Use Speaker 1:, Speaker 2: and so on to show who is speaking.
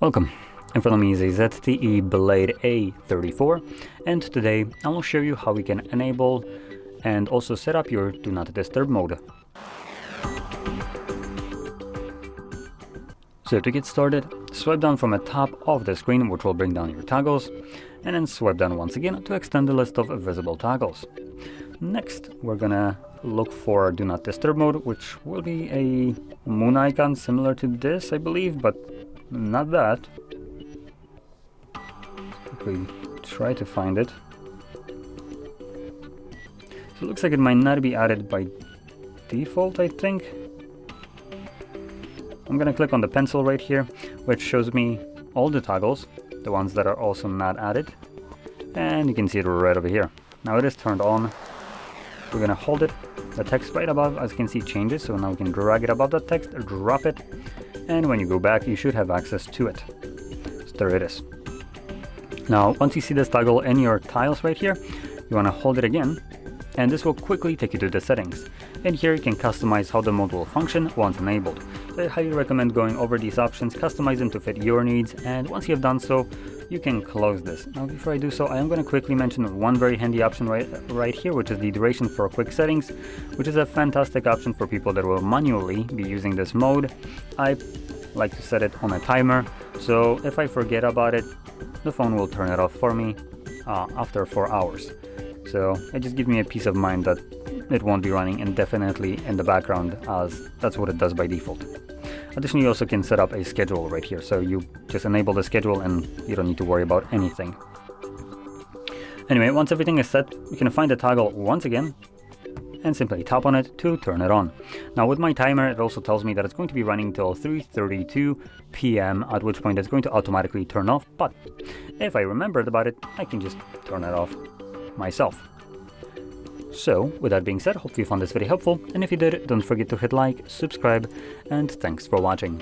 Speaker 1: Welcome. In front of me is a ZTE Blade A34, and today I will show you how we can enable and also set up your Do Not Disturb mode. So to get started, swipe down from the top of the screen, which will bring down your toggles, and then swipe down once again to extend the list of visible toggles. Next, we're gonna look for Do Not Disturb mode, which will be a moon icon similar to this, I believe, but not that. We try to find it. So it looks like it might not be added by default, I think. I'm gonna click on the pencil right here, which shows me all the toggles, the ones that are also not added. And you can see it right over here. Now it is turned on. We're gonna hold it. The text right above, as you can see, changes. So now we can drag it above the text, drop it. And when you go back, you should have access to it. So there it is. Now, once you see this toggle in your tiles right here, you wanna hold it again. And this will quickly take you to the settings. And here you can customize how the mode will function once enabled. So I highly recommend going over these options, customize them to fit your needs, and once you have done so, you can close this. Now before I do so, I am going to quickly mention one very handy option right here, which is the duration for quick settings, which is a fantastic option for people that will manually be using this mode. I like to set it on a timer, so if I forget about it, the phone will turn it off for me after 4 hours. So it just gives me a peace of mind that it won't be running indefinitely in the background, as that's what it does by default. Additionally, you also can set up a schedule right here, so you just enable the schedule and you don't need to worry about anything. Anyway, once everything is set, you can find the toggle once again and simply tap on it to turn it on. Now with my timer, it also tells me that it's going to be running till 3:32 p.m, at which point it's going to automatically turn off, but if I remembered about it, I can just turn it off myself. So, with that being said, hope you found this very helpful, and if you did, don't forget to hit like, subscribe, and thanks for watching.